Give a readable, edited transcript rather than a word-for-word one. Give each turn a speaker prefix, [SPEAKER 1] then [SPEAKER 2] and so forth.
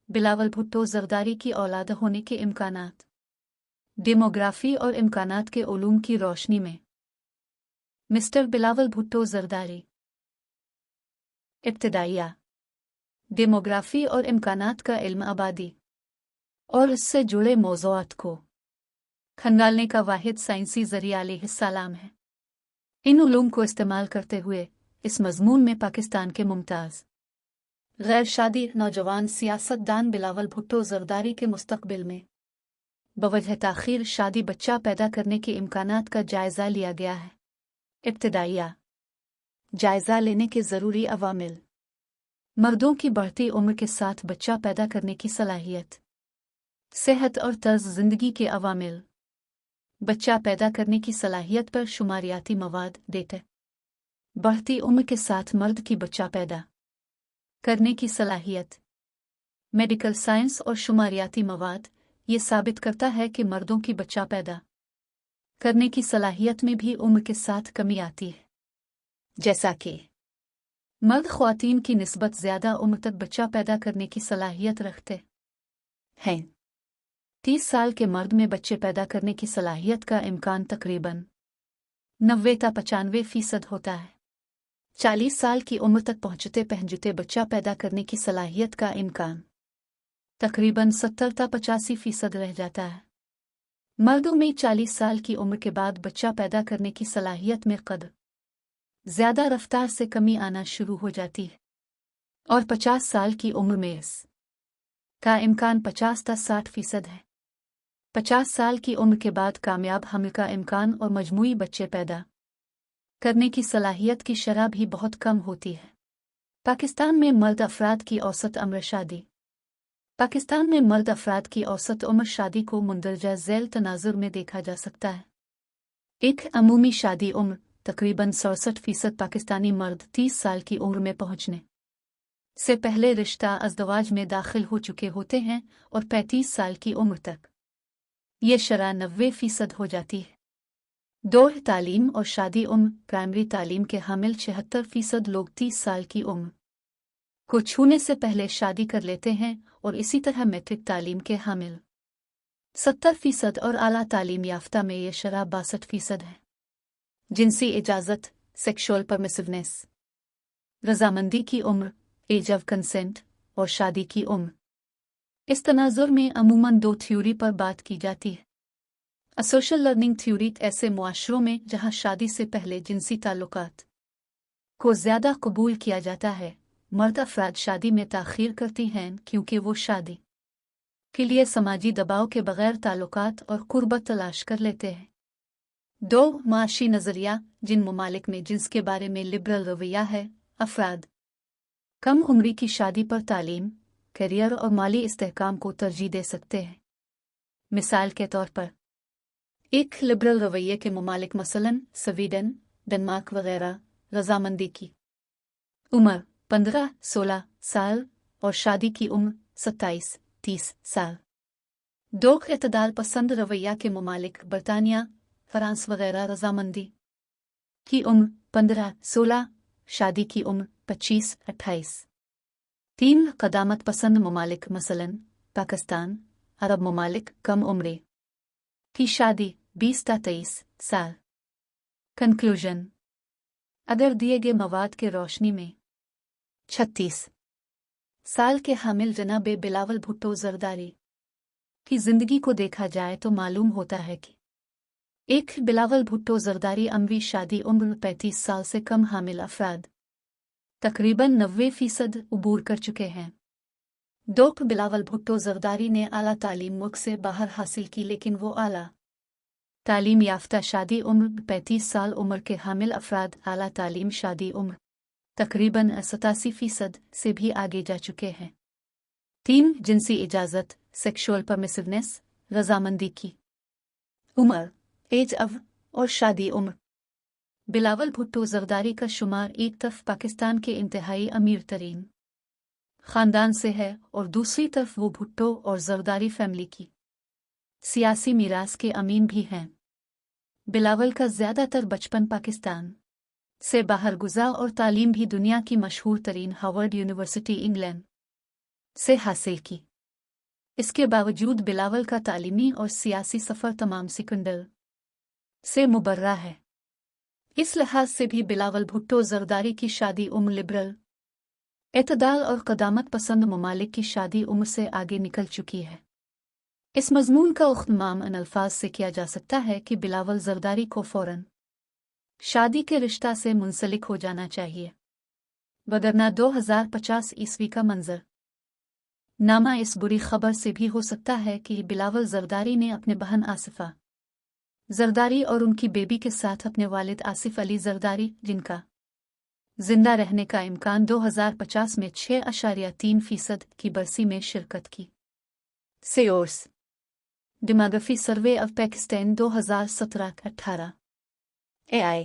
[SPEAKER 1] बिलावल भुट्टो जरदारी की औलाद होने के इम्कानात। डेमोग्राफी और इम्कानात के उलूम की रोशनी में मिस्टर बिलावल भुट्टो जरदारी। इब्तिदाइया डेमोग्राफी और इम्कानात का इल्म आबादी और इससे जुड़े मौज़ूआत को खंगालने का वाहिद साइंसी ज़रिया अलैहिस्सलाम है। इन उलूम को इस्तेमाल करते हुए इस मज़मून में पाकिस्तान के मुमताज़ गैर शादी नौजवान सियासतदान बिलावल भुट्टो जरदारी के मुस्तकबिल में बवजह ताख़ीर शादी बच्चा पैदा करने के इम्कानात का जायज़ा लिया गया है। इब्तिदाइया जायज़ा लेने के ज़रूरी अवामिल। मर्दों की बढ़ती उम्र के साथ बच्चा पैदा करने की सलाहियत, सेहत और तर्ज ज़िंदगी के अवामिल। बच्चा पैदा करने की सलाहियत पर शुमारियाती मवाद डेटा। बढ़ती उम्र के साथ मर्द की बच्चा पैदा करने की सलाहियत। मेडिकल साइंस और शुमारियाती मवाद ये साबित करता है कि मर्दों की बच्चा पैदा करने की सलाहियत में भी उम्र के साथ कमी आती है, जैसा कि मर्द ख्वातीन की निस्बत ज़्यादा उम्र तक बच्चा पैदा करने की सलाहियत रखते हैं। 30 साल के मर्द में बच्चे पैदा करने की सलाहियत का इम्कान तकरीबन 90-95% होता है। 40 साल की उम्र तक पहुंचते बच्चा पैदा करने की सलाहियत का इम्कान तकरीबन 70-85% रह जाता है। मर्दों में 40 साल की उम्र के बाद बच्चा पैदा करने की सलाहियत में कद ज़्यादा रफ्तार से कमी आना शुरू हो जाती है और 50 साल की उम्र में इस का इम्कान 50-60% है। 50 साल की उम्र के बाद कामयाब हमल का इम्कान और मजमूई बच्चे पैदा करने की सलाहियत की शरह भी बहुत कम होती है। पाकिस्तान में मर्द अफराद की औसत उम्र शादी। पाकिस्तान में मर्द अफराद की औसत उम्र शादी को मुंदरजा झैल तनाजुर में देखा जा सकता है। एक अमूमी शादी उम्र तकरीबन 67% पाकिस्तानी मर्द 30 साल की उम्र में पहुंचने से पहले रिश्ता अज़दवाज में दाखिल हो चुके होते हैं और 35 साल की उम्र तक ये शरह 90% हो जाती है। दौर तालीम और शादी उम्र। प्राइमरी तालीम के हामिल 76% लोग 30 साल की उम्र को छूने से पहले शादी कर लेते हैं और इसी तरह मैट्रिक तालीम के हामिल 70% और आला तालीम याफ्ता में ये शरह 62% है। जिनसी इजाज़त सेक्शुअल परमिसिवनेस, रजामंदी की उम्र, एज ऑफ कंसेंट और शादी की उम्र। इस तनाजुर में अमूमन 2 थ्योरी पर बात की जाती है। सोशल लर्निंग थ्योरी ऐसे मुआशरों में जहां शादी से पहले जिनसी ताल्लुकात को ज़्यादा कबूल किया जाता है, मर्द अफराद शादी में ताख़ीर करती हैं क्योंकि वो शादी के लिए समाजी दबाव के बगैर ताल्लुकात और कुर्बत तलाश कर लेते हैं। 2 माशी नज़रिया। जिन ममालिक में जिन्स के बारे में लिबरल रवैया है, अफराद कम उम्री की शादी पर तालीम, करियर और माली इस्तेहकाम को तरजीह दे सकते हैं। मिसाल के तौर पर एक लिबरल रवैये के ममालिक मसलन स्वीडन, डेनमार्क वगैरह रजामंदी की उम्र 15-16 साल और शादी की उम्र 27-30 साल। 2 इतदाल पसंद रवैया के ममालिक बरतानिया, फ्रांस वगैरह रजामंदी की उम्र 15-16, शादी की उम्र 25-28। 3 कदामत पसंद ममालिक मसलन पाकिस्तान, अरब ममालिक कम उम्र की शादी 20-23 साल। कंक्लूजन। अगर दिए गए मवाद के रोशनी में 36 साल के हामिल जनाब बिलावल भुट्टो जरदारी की जिंदगी को देखा जाए तो मालूम होता है कि एक बिलावल भुट्टो जरदारी अमवी शादी उम्र 35 साल से कम हामिल अफराद तकरीबन 90% उबूर कर चुके हैं। 2 बिलावल भुट्टो जरदारी ने आला तालीम मुल्क से बाहर हासिल की, लेकिन वो आला तालीम याफ्ता शादी उम्र 35 साल उम्र के हामिल अफराद आला तालीम शादी उम्र तकरीबन 87% से भी आगे जा चुके हैं। 3 जिनसी इजाज़त सेक्शुअल परमिसिवनेस, रजामंदी की उम्र, एज ऑफ और शादी उम्र। बिलावल भुट्टो जरदारी का शुमार एक तरफ पाकिस्तान के इंतहाई अमीर तरीन ख़ानदान से है और दूसरी तरफ वो भुट्टो और जरदारी फैमिली की सियासी मीरास के अमीन भी हैं। बिलावल का ज़्यादातर बचपन पाकिस्तान से बाहर गुज़रा और तालीम भी दुनिया की मशहूर तरीन हार्वर्ड यूनिवर्सिटी इंग्लैंड से हासिल की। اس کے باوجود بلاول کا تعلیمی اور سیاسی سفر تمام سکندر سے مبرہ ہے۔ اس لحاظ سے بھی بلاول بھٹو زرداری کی شادی عمر لبرل، اعتدال اور قدامت پسند ممالک کی شادی عمر سے آگے نکل چکی ہے۔ اس مضمون کا اختتام ان الفاظ سے کیا جا سکتا ہے کہ بلاول زرداری کو فوراً شادی کے رشتہ سے منسلک ہو جانا چاہیے، وگرنہ 2050 کا منظر نامہ اس بری خبر سے بھی ہو سکتا ہے کہ بلاول زرداری نے اپنے بہن آصفہ زرداری اور ان کی بیبی کے ساتھ اپنے والد آصف علی زرداری، جن کا زندہ رہنے کا امکان 2050 میں 6.3% کی برسی میں شرکت کی۔ سیورس demography survey of Pakistan 2017-18 AI